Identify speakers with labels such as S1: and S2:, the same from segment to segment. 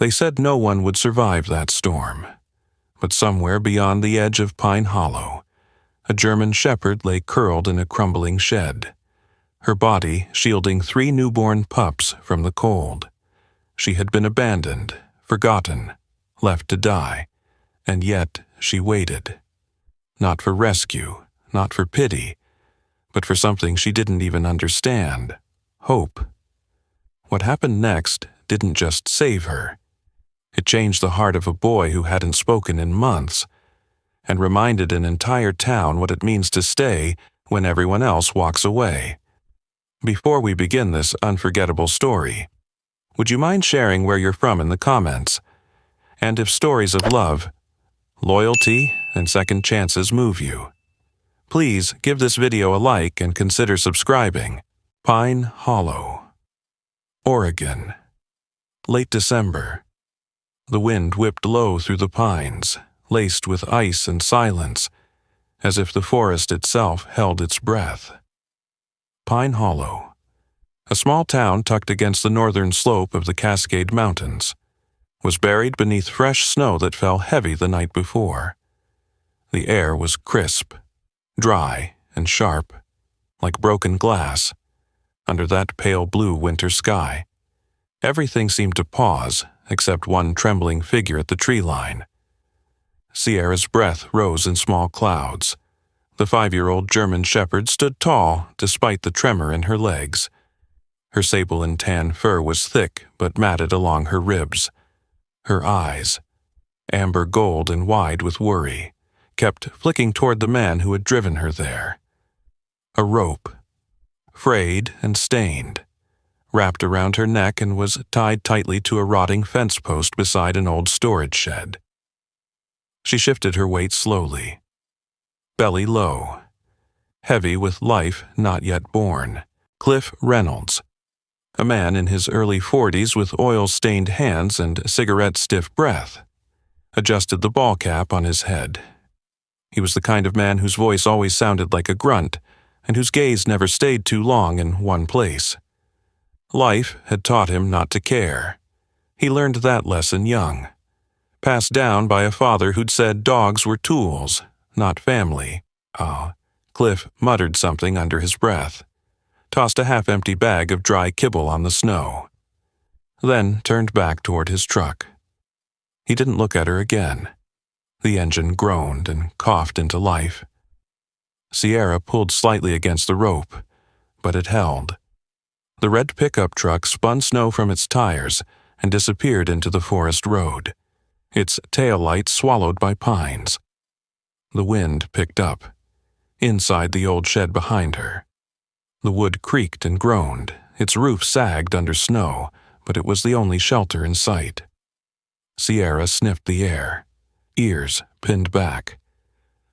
S1: They said no one would survive that storm. But somewhere beyond the edge of Pine Hollow, a German shepherd lay curled in a crumbling shed, her body shielding 3 newborn pups from the cold. She had been abandoned, forgotten, left to die, and yet she waited. Not for rescue, not for pity, but for something she didn't even understand: hope. What happened next didn't just save her. It changed the heart of a boy who hadn't spoken in months, and reminded an entire town what it means to stay when everyone else walks away. Before we begin this unforgettable story, would you mind sharing where you're from in the comments? And if stories of love, loyalty, and second chances move you, please give this video a like and consider subscribing. Pine Hollow, Oregon. Late December. The wind whipped low through the pines, laced with ice and silence, as if the forest itself held its breath. Pine Hollow, a small town tucked against the northern slope of the Cascade Mountains, was buried beneath fresh snow that fell heavy the night before. The air was crisp, dry, and sharp, like broken glass, under that pale blue winter sky. Everything seemed to pause, except one trembling figure at the tree line. Sierra's breath rose in small clouds. The 5-year-old German shepherd stood tall despite the tremor in her legs. Her sable and tan fur was thick but matted along her ribs. Her eyes, amber gold and wide with worry, kept flicking toward the man who had driven her there. A rope, frayed and stained, wrapped around her neck and was tied tightly to a rotting fence post beside an old storage shed. She shifted her weight slowly, belly low, heavy with life not yet born. Cliff Reynolds, a man in his early 40s with oil-stained hands and cigarette-stiff breath, adjusted the ball cap on his head. He was the kind of man whose voice always sounded like a grunt, and whose gaze never stayed too long in one place. Life had taught him not to care. He learned that lesson young, passed down by a father who'd said dogs were tools, not family. Cliff muttered something under his breath, tossed a half-empty bag of dry kibble on the snow, then turned back toward his truck. He didn't look at her again. The engine groaned and coughed into life. Sierra pulled slightly against the rope, but it held. The red pickup truck spun snow from its tires and disappeared into the forest road, its tail lights swallowed by pines. The wind picked up, inside the old shed behind her. The wood creaked and groaned, its roof sagged under snow, but it was the only shelter in sight. Sierra sniffed the air, ears pinned back.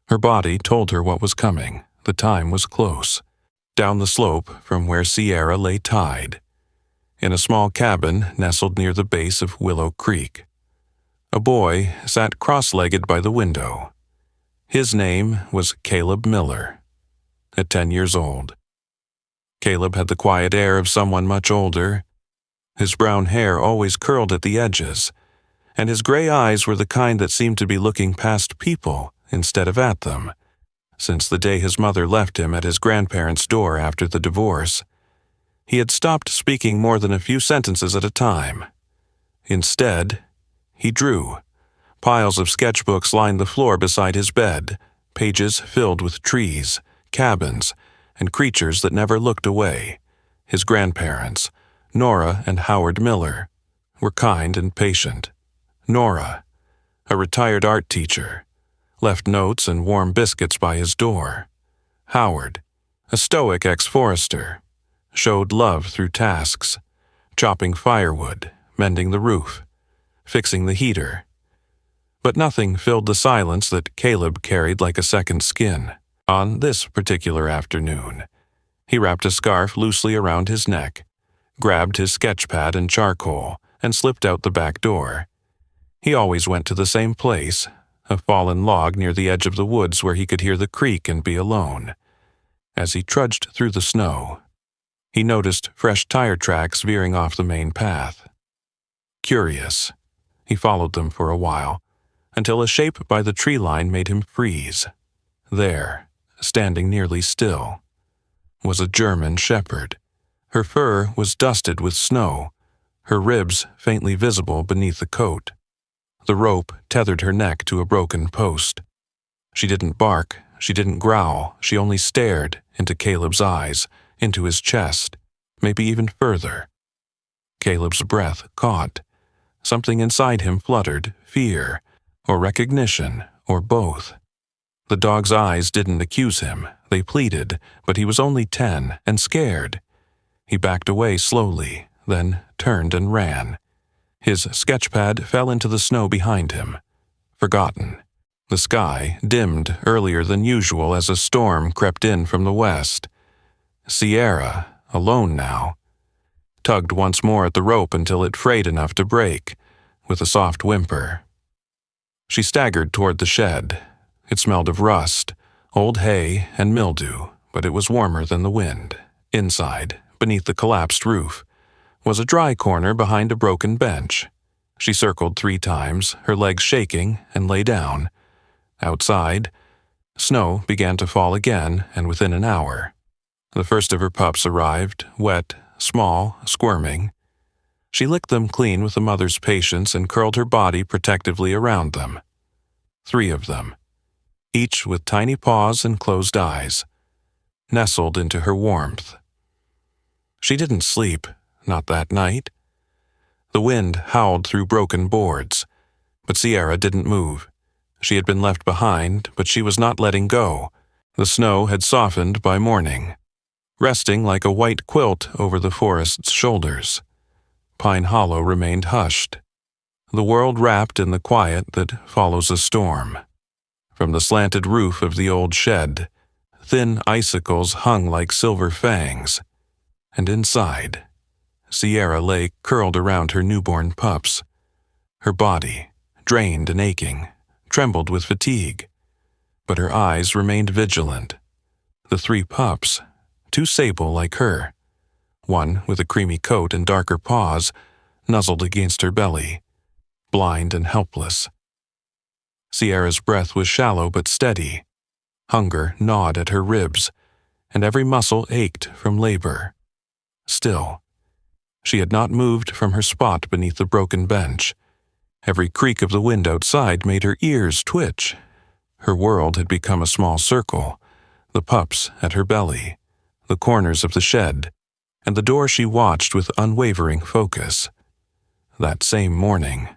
S1: Her body told her what was coming. The time was close. Down the slope from where Sierra lay tied, in a small cabin nestled near the base of Willow Creek, a boy sat cross-legged by the window. His name was Caleb Miller. At 10 years old, Caleb had the quiet air of someone much older. His brown hair always curled at the edges, and his gray eyes were the kind that seemed to be looking past people instead of at them. Since the day his mother left him at his grandparents' door after the divorce, he had stopped speaking more than a few sentences at a time. Instead, he drew. Piles of sketchbooks lined the floor beside his bed, pages filled with trees, cabins, and creatures that never looked away. His grandparents, Nora and Howard Miller, were kind and patient. Nora, a retired art teacher, left notes and warm biscuits by his door. Howard, a stoic ex-forester, showed love through tasks, chopping firewood, mending the roof, fixing the heater. But nothing filled the silence that Caleb carried like a second skin. On this particular afternoon, he wrapped a scarf loosely around his neck, grabbed his sketchpad and charcoal, and slipped out the back door. He always went to the same place, a fallen log near the edge of the woods where he could hear the creek and be alone. As he trudged through the snow, he noticed fresh tire tracks veering off the main path. Curious, He followed them for a while, until a shape by the tree line made him freeze. There, standing nearly still, was a German shepherd. Her fur was dusted with snow, her ribs faintly visible beneath the coat. The rope tethered her neck to a broken post. She didn't bark, she didn't growl, she only stared into Caleb's eyes, into his chest, maybe even further. Caleb's breath caught. Something inside him fluttered, fear, or recognition, or both. The dog's eyes didn't accuse him, they pleaded, but he was only 10 and scared. He backed away slowly, then turned and ran. His sketchpad fell into the snow behind him. Forgotten. The sky dimmed earlier than usual as a storm crept in from the west. Sierra, alone now, tugged once more at the rope until it frayed enough to break, with a soft whimper. She staggered toward the shed. It smelled of rust, old hay, and mildew, but it was warmer than the wind. Inside, beneath the collapsed roof, was a dry corner behind a broken bench. She circled 3 times, her legs shaking, and lay down. Outside, snow began to fall again, and within an hour. The first of her pups arrived, wet, small, squirming. She licked them clean with a mother's patience and curled her body protectively around them. 3 of them, each with tiny paws and closed eyes, nestled into her warmth. She didn't sleep, not that night. The wind howled through broken boards, but Sierra didn't move. She had been left behind, but she was not letting go. The snow had softened by morning, resting like a white quilt over the forest's shoulders. Pine Hollow remained hushed, the world wrapped in the quiet that follows a storm. From the slanted roof of the old shed, thin icicles hung like silver fangs, and inside, Sierra lay curled around her newborn pups. Her body, drained and aching, trembled with fatigue, but her eyes remained vigilant. The 3 pups, 2 sable like her, one with a creamy coat and darker paws, nuzzled against her belly, blind and helpless. Sierra's breath was shallow but steady. Hunger gnawed at her ribs, and every muscle ached from labor. Still, she had not moved from her spot beneath the broken bench. Every creak of the wind outside made her ears twitch. Her world had become a small circle, the pups at her belly, the corners of the shed, and the door she watched with unwavering focus. That same morning,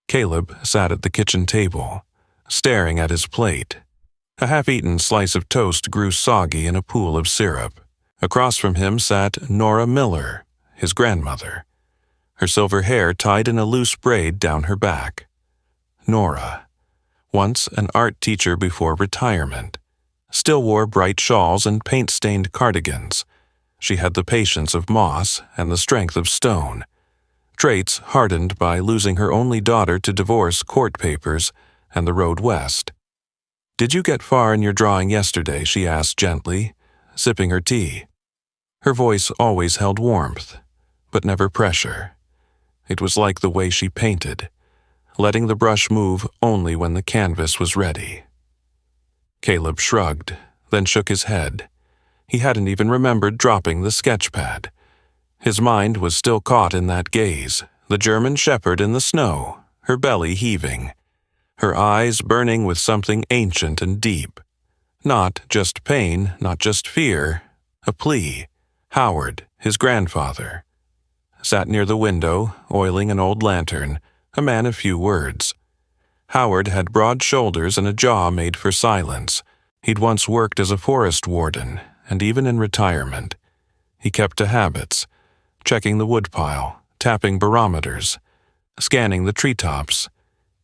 S1: Caleb sat at the kitchen table, staring at his plate. A half-eaten slice of toast grew soggy in a pool of syrup. Across from him sat Nora Miller, his grandmother, her silver hair tied in a loose braid down her back. Nora, once an art teacher before retirement, still wore bright shawls and paint-stained cardigans. She had the patience of moss and the strength of stone, traits hardened by losing her only daughter to divorce court papers and the road west. "Did you get far in your drawing yesterday?" she asked gently, sipping her tea. Her voice always held warmth, but never pressure. It was like the way she painted, letting the brush move only when the canvas was ready. Caleb shrugged, then shook his head. He hadn't even remembered dropping the sketchpad. His mind was still caught in that gaze, the German shepherd in the snow, her belly heaving, her eyes burning with something ancient and deep. Not just pain, not just fear, a plea. Howard, his grandfather, sat near the window, oiling an old lantern, a man of few words. Howard had broad shoulders and a jaw made for silence. He'd once worked as a forest warden, and even in retirement, he kept to habits, checking the woodpile, tapping barometers, scanning the treetops.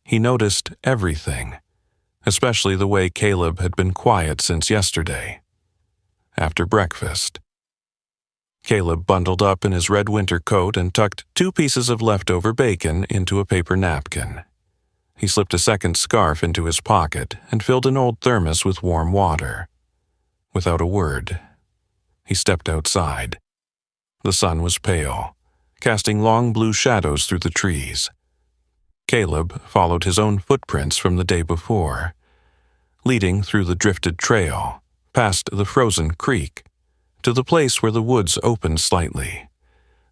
S1: He noticed everything, especially the way Caleb had been quiet since yesterday. After breakfast, Caleb bundled up in his red winter coat and tucked 2 pieces of leftover bacon into a paper napkin. He slipped a second scarf into his pocket and filled an old thermos with warm water. Without a word, he stepped outside. The sun was pale, casting long blue shadows through the trees. Caleb followed his own footprints from the day before, leading through the drifted trail, past the frozen creek, to the place where the woods opened slightly.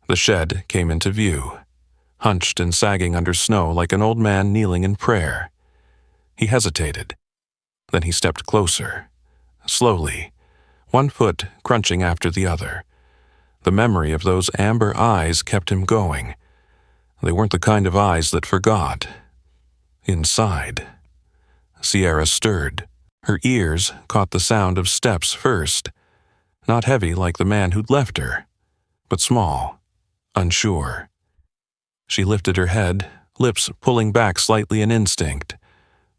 S1: The shed came into view, hunched and sagging under snow like an old man kneeling in prayer. He hesitated. Then he stepped closer, slowly, one foot crunching after the other. The memory of those amber eyes kept him going. They weren't the kind of eyes that forgot. Inside, Sierra stirred. Her ears caught the sound of steps first, not heavy like the man who'd left her, but small, unsure. She lifted her head, lips pulling back slightly in instinct,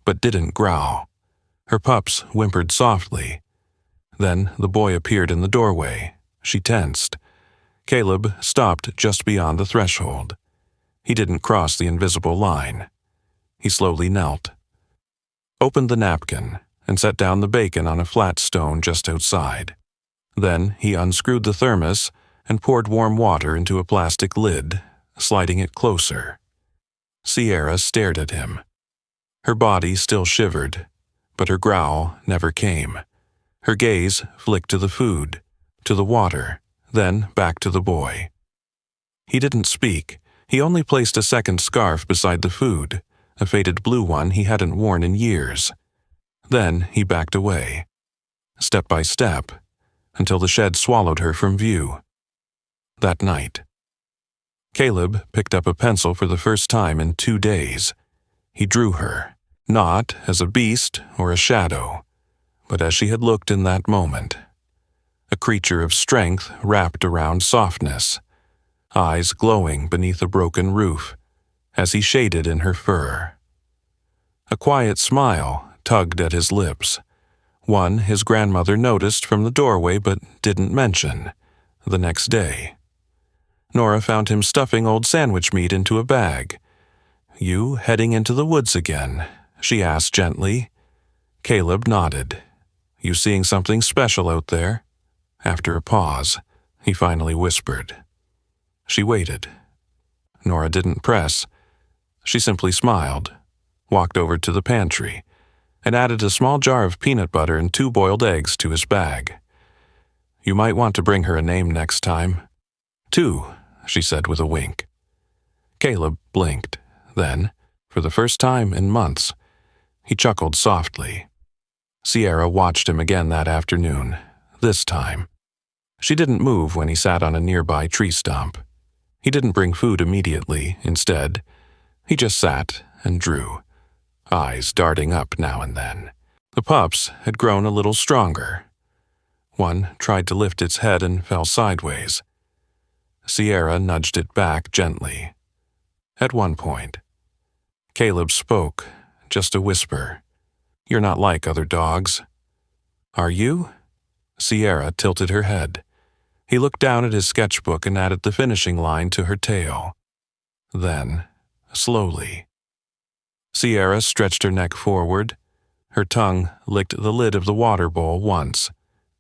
S1: but didn't growl. Her pups whimpered softly. Then the boy appeared in the doorway. She tensed. Caleb stopped just beyond the threshold. He didn't cross the invisible line. He slowly knelt, opened the napkin, and set down the bacon on a flat stone just outside. Then he unscrewed the thermos and poured warm water into a plastic lid, sliding it closer. Sierra stared at him. Her body still shivered, but her growl never came. Her gaze flicked to the food, to the water, then back to the boy. He didn't speak. He only placed a second scarf beside the food, a faded blue one he hadn't worn in years. Then he backed away, step by step, until the shed swallowed her from view. That night, Caleb picked up a pencil for the first time in 2 days. He drew her, not as a beast or a shadow, but as she had looked in that moment. A creature of strength wrapped around softness, eyes glowing beneath a broken roof, as he shaded in her fur. A quiet smile tugged at his lips, one his grandmother noticed from the doorway but didn't mention the next day. Nora found him stuffing old sandwich meat into a bag. "You heading into the woods again?" she asked gently. Caleb nodded. "You seeing something special out there?" After a pause, he finally whispered. She waited. Nora didn't press. She simply smiled, walked over to the pantry, and added a small jar of peanut butter and 2 boiled eggs to his bag. "You might want to bring her a name next time." "2," she said with a wink. Caleb blinked. Then, for the first time in months, he chuckled softly. Sierra watched him again that afternoon, this time. She didn't move when he sat on a nearby tree stump. He didn't bring food immediately. Instead, he just sat and drew, eyes darting up now and then. The pups had grown a little stronger. One tried to lift its head and fell sideways. Sierra nudged it back gently. At one point, Caleb spoke, just a whisper. "You're not like other dogs." "Are you?" Sierra tilted her head. He looked down at his sketchbook and added the finishing line to her tale. Then, slowly, Sierra stretched her neck forward. Her tongue licked the lid of the water bowl once,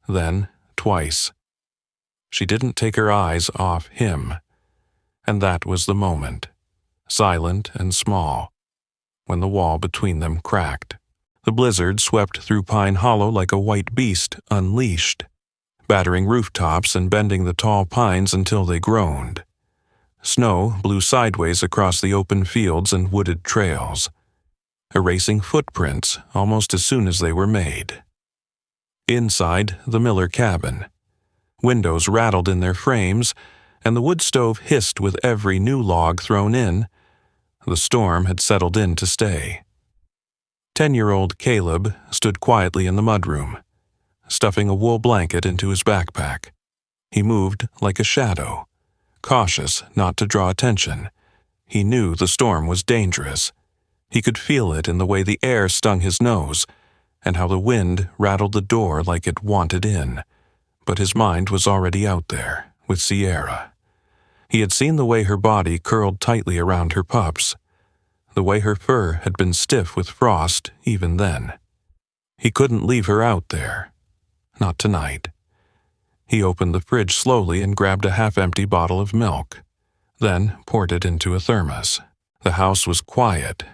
S1: then twice. She didn't take her eyes off him. And that was the moment, silent and small, when the wall between them cracked. The blizzard swept through Pine Hollow like a white beast unleashed, battering rooftops and bending the tall pines until they groaned. Snow blew sideways across the open fields and wooded trails, erasing footprints almost as soon as they were made. Inside the Miller cabin, windows rattled in their frames, and the wood stove hissed with every new log thrown in. The storm had settled in to stay. 10-year-old Caleb stood quietly in the mudroom, stuffing a wool blanket into his backpack. He moved like a shadow, cautious not to draw attention. He knew the storm was dangerous. He could feel it in the way the air stung his nose, and how the wind rattled the door like it wanted in. But his mind was already out there, with Sierra. He had seen the way her body curled tightly around her pups, the way her fur had been stiff with frost even then. He couldn't leave her out there. Not tonight. He opened the fridge slowly and grabbed a half-empty bottle of milk, then poured it into a thermos. The house was quiet.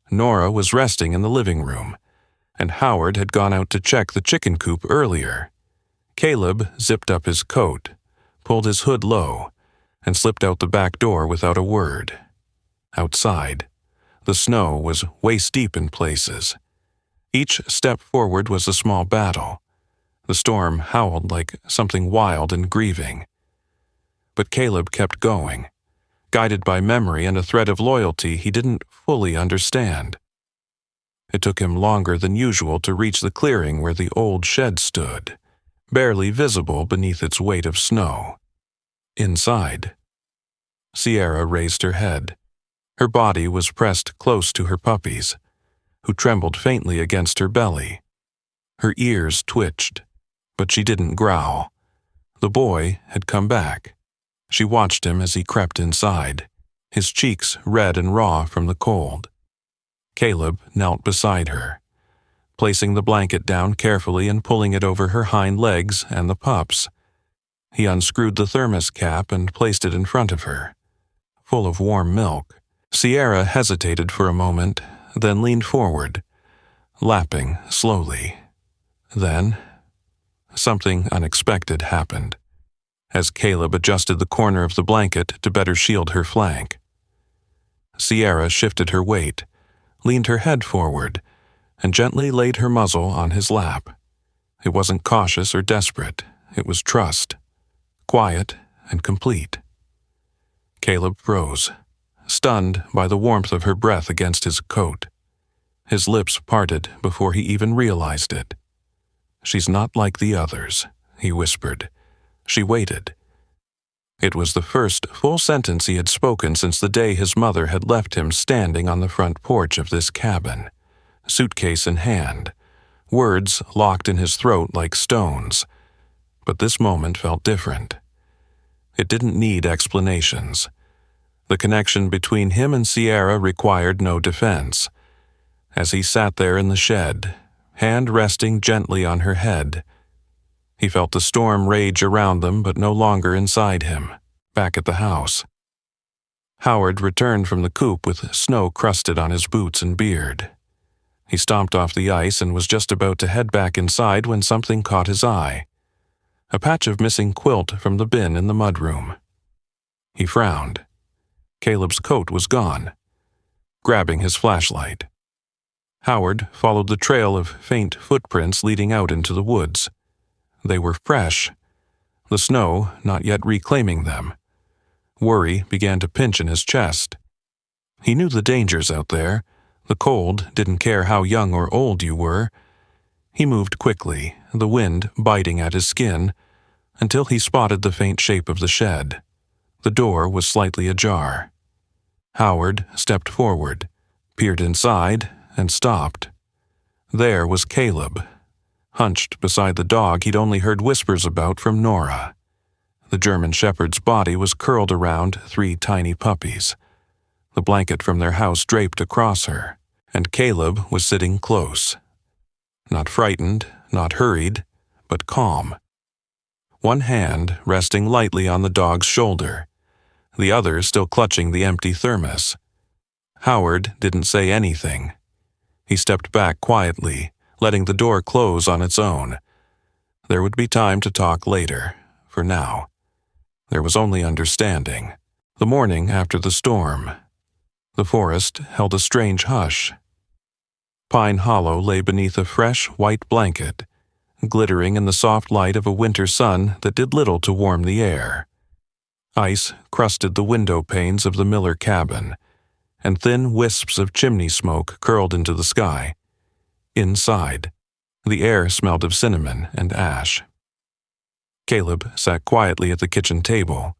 S1: Nora was resting in the living room, and Howard had gone out to check the chicken coop earlier. Caleb zipped up his coat, pulled his hood low, and slipped out the back door without a word. Outside, the snow was waist-deep in places. Each step forward was a small battle. The storm howled like something wild and grieving. But Caleb kept going, guided by memory and a thread of loyalty he didn't fully understand. It took him longer than usual to reach the clearing where the old shed stood, barely visible beneath its weight of snow. Inside, Sierra raised her head. Her body was pressed close to her puppies, who trembled faintly against her belly. Her ears twitched, but she didn't growl. The boy had come back. She watched him as he crept inside, his cheeks red and raw from the cold. Caleb knelt beside her, placing the blanket down carefully and pulling it over her hind legs and the pups. He unscrewed the thermos cap and placed it in front of her, full of warm milk. Sierra hesitated for a moment, then leaned forward, lapping slowly. Then, something unexpected happened, as Caleb adjusted the corner of the blanket to better shield her flank. Sierra shifted her weight, leaned her head forward, and gently laid her muzzle on his lap. It wasn't cautious or desperate. It was trust, quiet and complete. Caleb froze, stunned by the warmth of her breath against his coat. His lips parted before he even realized it. "She's not like the others," he whispered. She waited. It was the first full sentence he had spoken since the day his mother had left him standing on the front porch of this cabin, suitcase in hand, words locked in his throat like stones. But this moment felt different. It didn't need explanations. The connection between him and Sierra required no defense. As he sat there in the shed, hand resting gently on her head, he felt the storm rage around them but no longer inside him, back at the house. Howard returned from the coop with snow crusted on his boots and beard. He stomped off the ice and was just about to head back inside when something caught his eye. A patch of missing quilt from the bin in the mudroom. He frowned. Caleb's coat was gone. Grabbing his flashlight, Howard followed the trail of faint footprints leading out into the woods. They were fresh, the snow not yet reclaiming them. Worry began to pinch in his chest. He knew the dangers out there. The cold didn't care how young or old you were. He moved quickly, the wind biting at his skin, until he spotted the faint shape of the shed. The door was slightly ajar. Howard stepped forward, peered inside, and stopped. There was Caleb, hunched beside the dog he'd only heard whispers about from Nora. The German shepherd's body was curled around 3 tiny puppies, the blanket from their house draped across her, and Caleb was sitting close. Not frightened, not hurried, but calm. One hand resting lightly on the dog's shoulder, the other still clutching the empty thermos. Howard didn't say anything. He stepped back quietly, letting the door close on its own. There would be time to talk later. For now, there was only understanding. The morning after the storm, the forest held a strange hush. Pine Hollow lay beneath a fresh white blanket, glittering in the soft light of a winter sun that did little to warm the air. Ice crusted the window panes of the Miller cabin, and thin wisps of chimney smoke curled into the sky. Inside, the air smelled of cinnamon and ash. Caleb sat quietly at the kitchen table,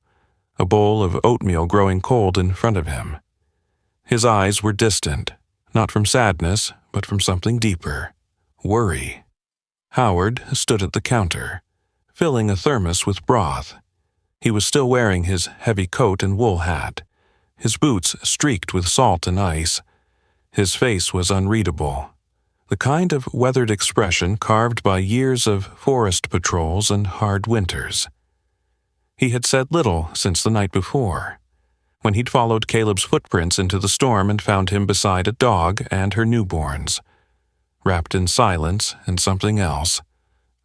S1: a bowl of oatmeal growing cold in front of him. His eyes were distant, not from sadness, but from something deeper, worry. Howard stood at the counter, filling a thermos with broth. He was still wearing his heavy coat and wool hat, his boots streaked with salt and ice. His face was unreadable, the kind of weathered expression carved by years of forest patrols and hard winters. He had said little since the night before, when he'd followed Caleb's footprints into the storm and found him beside a dog and her newborns, wrapped in silence and something else,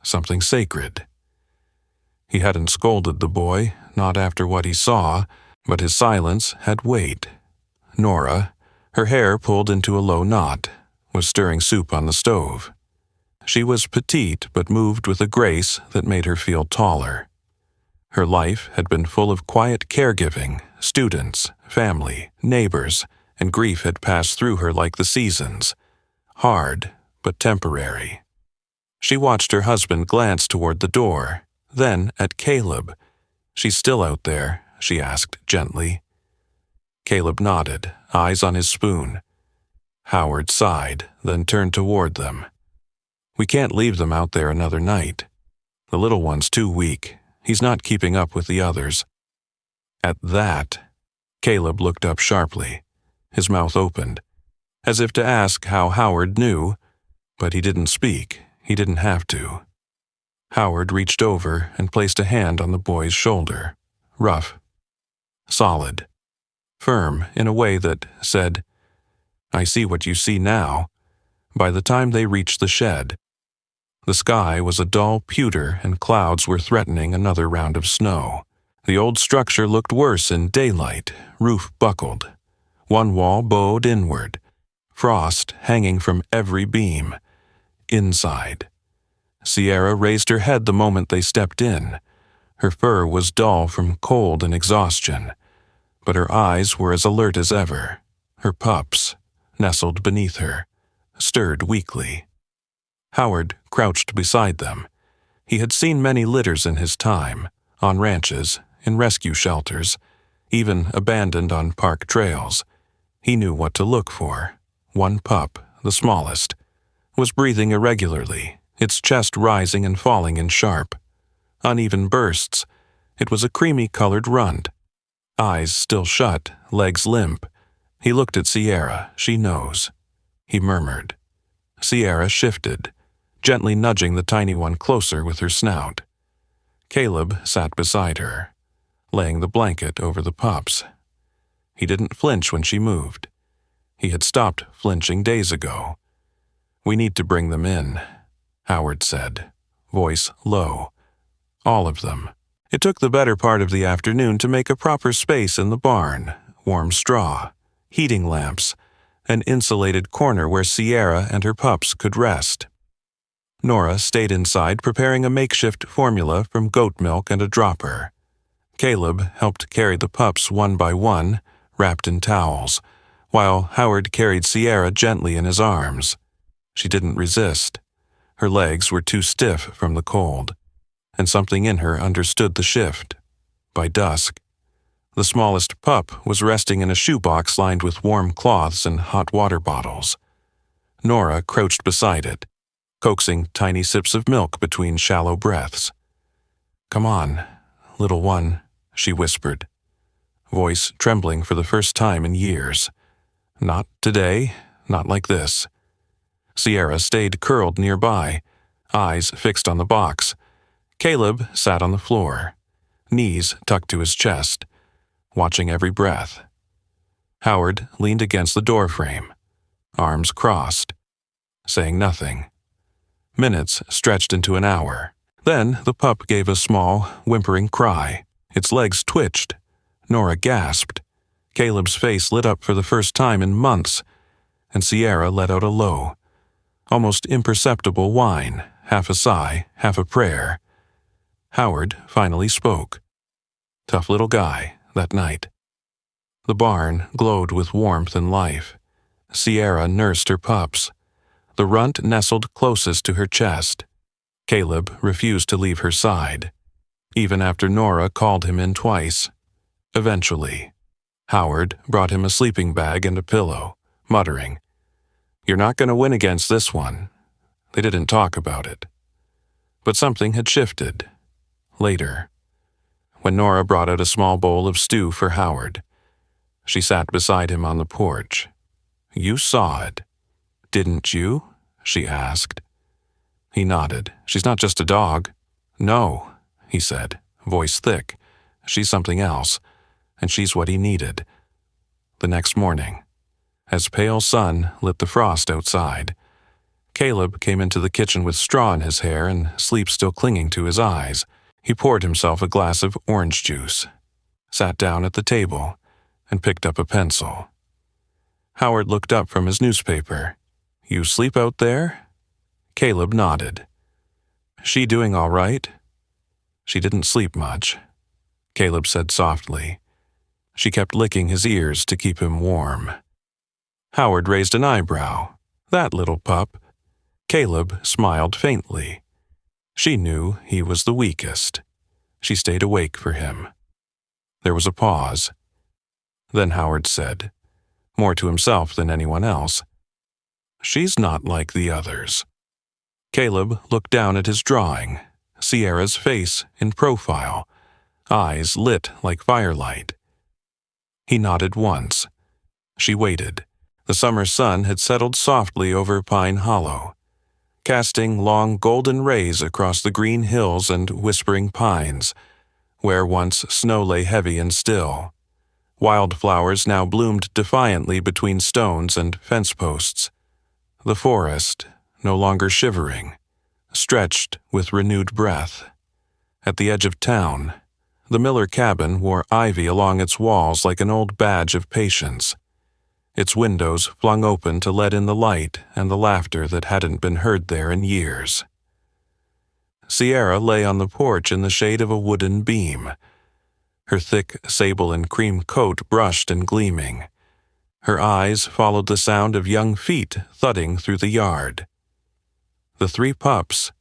S1: something sacred. He hadn't scolded the boy, not after what he saw, but his silence had weight. Nora, her hair pulled into a low knot, was stirring soup on the stove. She was petite but moved with a grace that made her feel taller. Her life had been full of quiet caregiving, students, family, neighbors, and grief had passed through her like the seasons, hard but temporary. She watched her husband glance toward the door, then at Caleb. "She's still out there?" she asked gently. Caleb nodded, eyes on his spoon. Howard sighed, then turned toward them. "We can't leave them out there another night. The little one's too weak. He's not keeping up with the others." At that, Caleb looked up sharply. His mouth opened, as if to ask how Howard knew, but he didn't speak. He didn't have to. Howard reached over and placed a hand on the boy's shoulder. Rough, solid, firm in a way that said, "I see what you see now." By the time they reached the shed, the sky was a dull pewter and clouds were threatening another round of snow. The old structure looked worse in daylight, roof buckled. One wall bowed inward, frost hanging from every beam. Inside. Sierra raised her head the moment they stepped in. Her fur was dull from cold and exhaustion, but her eyes were as alert as ever. Her pups, nestled beneath her, stirred weakly. Howard crouched beside them. He had seen many litters in his time, on ranches, in rescue shelters, even abandoned on park trails. He knew what to look for. One pup, the smallest, was breathing irregularly, its chest rising and falling in sharp, uneven bursts. It was a creamy-colored runt. Eyes still shut, legs limp. He looked at Sierra. "She knows." He murmured. Sierra shifted, gently nudging the tiny one closer with her snout. Caleb sat beside her, laying the blanket over the pups. He didn't flinch when she moved. He had stopped flinching days ago. "We need to bring them in," Howard said, voice low. "All of them." It took the better part of the afternoon to make a proper space in the barn, warm straw, heating lamps, an insulated corner where Sierra and her pups could rest. Nora stayed inside preparing a makeshift formula from goat milk and a dropper. Caleb helped carry the pups one by one, wrapped in towels, while Howard carried Sierra gently in his arms. She didn't resist. Her legs were too stiff from the cold, and something in her understood the shift. By dusk, the smallest pup was resting in a shoebox lined with warm cloths and hot water bottles. Nora crouched beside it, coaxing tiny sips of milk between shallow breaths. "Come on, little one," she whispered, voice trembling for the first time in years. "Not today, not like this." Sierra stayed curled nearby, eyes fixed on the box. Caleb sat on the floor, knees tucked to his chest, watching every breath. Howard leaned against the doorframe, arms crossed, saying nothing. Minutes stretched into an hour. Then the pup gave a small, whimpering cry. Its legs twitched. Nora gasped. Caleb's face lit up for the first time in months, and Sierra let out a low, almost imperceptible whine, half a sigh, half a prayer. Howard finally spoke. Tough little guy, that night. The barn glowed with warmth and life. Sierra nursed her pups. The runt nestled closest to her chest. Caleb refused to leave her side, even after Nora called him in twice. Eventually, Howard brought him a sleeping bag and a pillow, muttering, "You're not going to win against this one." They didn't talk about it. But something had shifted. Later, when Nora brought out a small bowl of stew for Howard, she sat beside him on the porch. "You saw it, didn't you?" she asked. He nodded. "She's not just a dog." "No," he said, voice thick. "She's something else. and she's what he needed. The next morning, as pale sun lit the frost outside, Caleb came into the kitchen with straw in his hair and sleep still clinging to his eyes. He poured himself a glass of orange juice, sat down at the table, and picked up a pencil. Howard looked up from his newspaper. "You sleep out there?" Caleb nodded. "She doing all right?" "She didn't sleep much," Caleb said softly. "She kept licking his ears to keep him warm." Howard raised an eyebrow. "That little pup." Caleb smiled faintly. She knew he was the weakest. She stayed awake for him. There was a pause. Then Howard said, more to himself than anyone else, "She's not like the others." Caleb looked down at his drawing, Sierra's face in profile, eyes lit like firelight. He nodded once. She waited. The summer sun had settled softly over Pine Hollow, casting long golden rays across the green hills and whispering pines, where once snow lay heavy and still. Wildflowers now bloomed defiantly between stones and fence posts. The forest, no longer shivering, stretched with renewed breath. At the edge of town, the Miller cabin wore ivy along its walls like an old badge of patience. Its windows flung open to let in the light and the laughter that hadn't been heard there in years. Sierra lay on the porch in the shade of a wooden beam, her thick sable and cream coat brushed and gleaming. Her eyes followed the sound of young feet thudding through the yard. The 3 pups,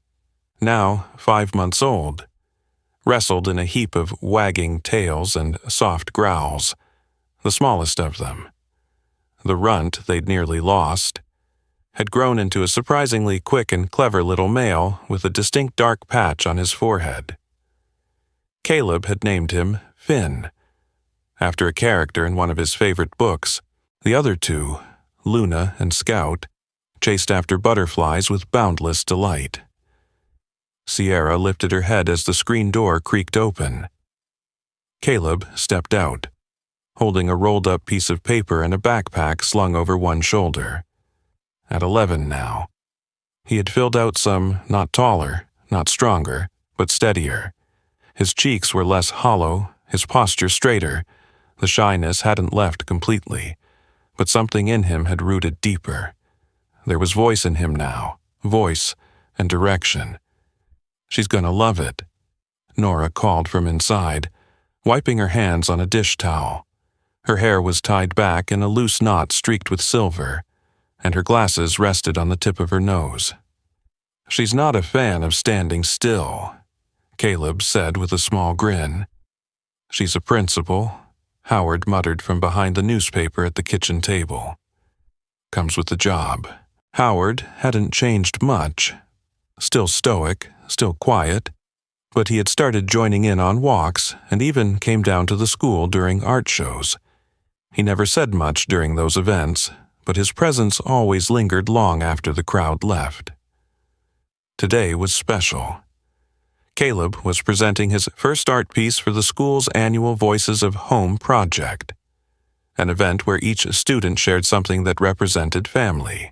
S1: now 5 months old, wrestled in a heap of wagging tails and soft growls, the smallest of them. The runt they'd nearly lost had grown into a surprisingly quick and clever little male with a distinct dark patch on his forehead. Caleb had named him Finn, after a character in one of his favorite books. The other 2, Luna and Scout, chased after butterflies with boundless delight. Sierra lifted her head as the screen door creaked open. Caleb stepped out, holding a rolled-up piece of paper and a backpack slung over one shoulder. At 11 now, he had filled out some not taller, not stronger, but steadier. His cheeks were less hollow, his posture straighter. The shyness hadn't left completely, but something in him had rooted deeper. There was voice in him now, voice and direction. "She's gonna love it," Nora called from inside, wiping her hands on a dish towel. Her hair was tied back in a loose knot streaked with silver, and her glasses rested on the tip of her nose. "She's not a fan of standing still," Caleb said with a small grin. "She's a principal," Howard muttered from behind the newspaper at the kitchen table. "Comes with the job." Howard hadn't changed much. Still stoic, still quiet, but he had started joining in on walks and even came down to the school during art shows. He never said much during those events, but his presence always lingered long after the crowd left. Today was special. Caleb was presenting his first art piece for the school's annual Voices of Home project, an event where each student shared something that represented family.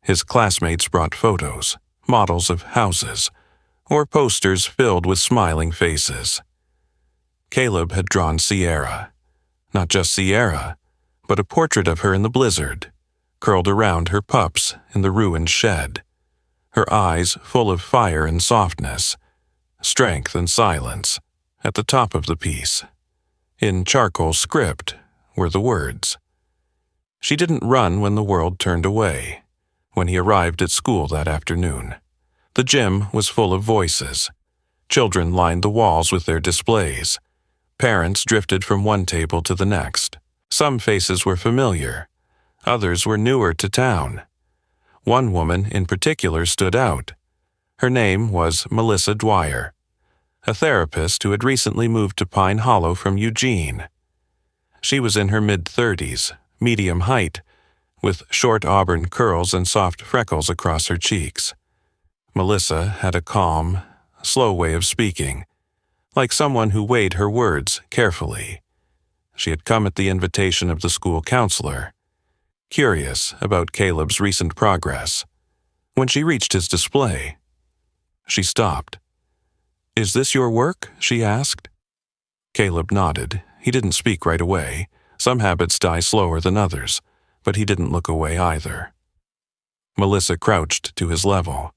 S1: His classmates brought photos, models of houses, or posters filled with smiling faces. Caleb had drawn Sierra. Not just Sierra, but a portrait of her in the blizzard, curled around her pups in the ruined shed, her eyes full of fire and softness, strength and silence, at the top of the piece. In charcoal script were the words. She didn't run when the world turned away. When he arrived at school that afternoon, the gym was full of voices. Children lined the walls with their displays. Parents drifted from one table to the next. Some faces were familiar. Others were newer to town. One woman in particular stood out. Her name was Melissa Dwyer, a therapist who had recently moved to Pine Hollow from Eugene. She was in her mid-30s, medium height, with short auburn curls and soft freckles across her cheeks. Melissa had a calm, slow way of speaking, like someone who weighed her words carefully. She had come at the invitation of the school counselor, curious about Caleb's recent progress. When she reached his display, she stopped. "Is this your work?" she asked. Caleb nodded. He didn't speak right away. Some habits die slower than others, but he didn't look away either. Melissa crouched to his level.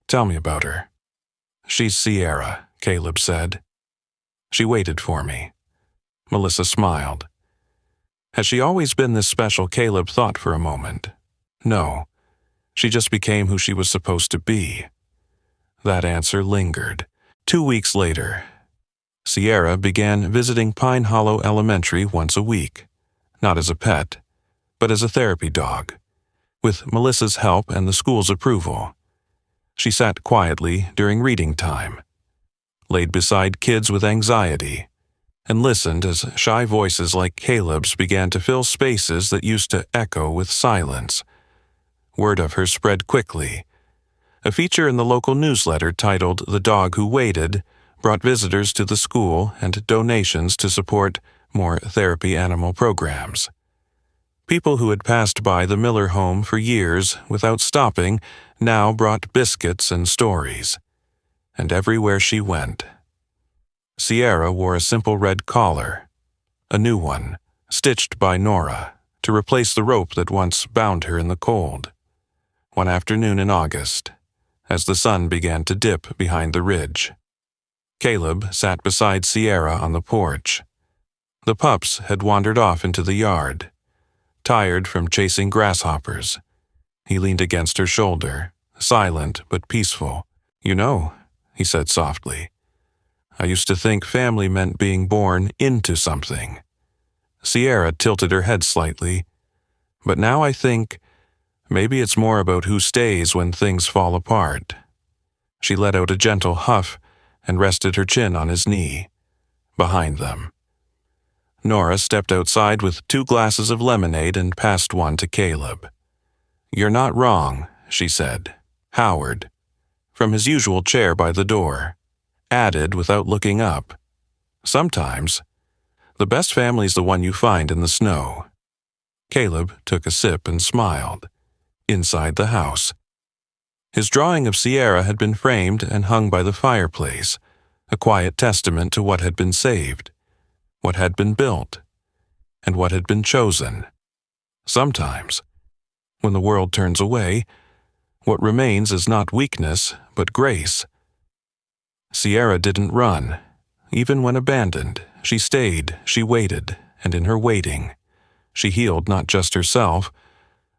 S1: "Tell me about her." "She's Sierra," Caleb said. "She waited for me." Melissa smiled. Has she always been this special? Caleb thought for a moment. No. She just became who she was supposed to be. That answer lingered. 2 weeks later, Sierra began visiting Pine Hollow Elementary once a week, not as a pet, but as a therapy dog, with Melissa's help and the school's approval. She sat quietly during reading time, laid beside kids with anxiety, and listened as shy voices like Caleb's began to fill spaces that used to echo with silence. Word of her spread quickly. A feature in the local newsletter titled "The Dog Who Waited" brought visitors to the school and donations to support more therapy animal programs. People who had passed by the Miller home for years without stopping now brought biscuits and stories. And everywhere she went. Sierra wore a simple red collar, a new one, stitched by Nora, to replace the rope that once bound her in the cold. One afternoon in August, as the sun began to dip behind the ridge, Caleb sat beside Sierra on the porch. The pups had wandered off into the yard, tired from chasing grasshoppers. He leaned against her shoulder, silent but peaceful. "You know," he said softly, "I used to think family meant being born into something." Sierra tilted her head slightly. "But now I think maybe it's more about who stays when things fall apart." She let out a gentle huff and rested her chin on his knee, behind them. Nora stepped outside with 2 glasses of lemonade and passed one to Caleb. "You're not wrong," she said. Howard, from his usual chair by the door, added without looking up, "Sometimes, the best family's the one you find in the snow." Caleb took a sip and smiled. Inside the house, his drawing of Sierra had been framed and hung by the fireplace, a quiet testament to what had been saved, what had been built, and what had been chosen. Sometimes, when the world turns away, what remains is not weakness, but grace. Sierra didn't run. Even when abandoned, she stayed, she waited, and in her waiting, she healed not just herself,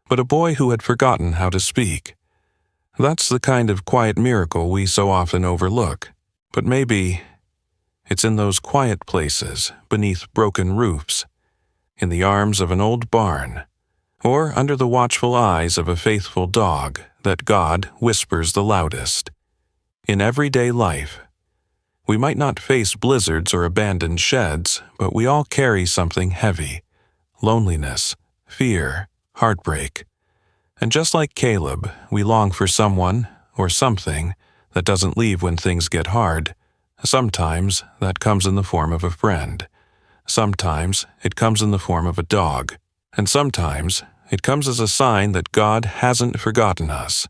S1: but a boy who had forgotten how to speak. That's the kind of quiet miracle we so often overlook. But maybe it's in those quiet places, beneath broken roofs, in the arms of an old barn, or under the watchful eyes of a faithful dog, that God whispers the loudest. In everyday life, we might not face blizzards or abandoned sheds, but we all carry something heavy: loneliness, fear, heartbreak. And just like Caleb, we long for someone or something that doesn't leave when things get hard. Sometimes that comes in the form of a friend. Sometimes it comes in the form of a dog. And sometimes it comes as a sign that God hasn't forgotten us.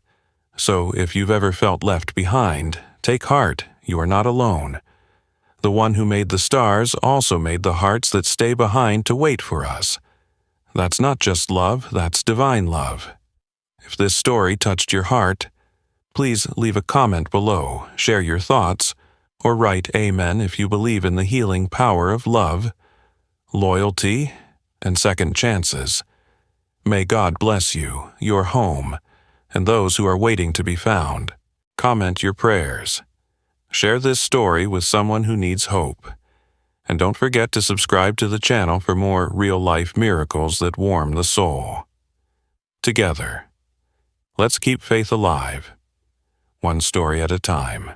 S1: So if you've ever felt left behind, take heart, you are not alone. The one who made the stars also made the hearts that stay behind to wait for us. That's not just love, that's divine love. If this story touched your heart, please leave a comment below, share your thoughts, or write Amen if you believe in the healing power of love, loyalty, and second chances. May God bless you, your home, and those who are waiting to be found. Comment your prayers. Share this story with someone who needs hope. And don't forget to subscribe to the channel for more real-life miracles that warm the soul. Together, let's keep faith alive, one story at a time.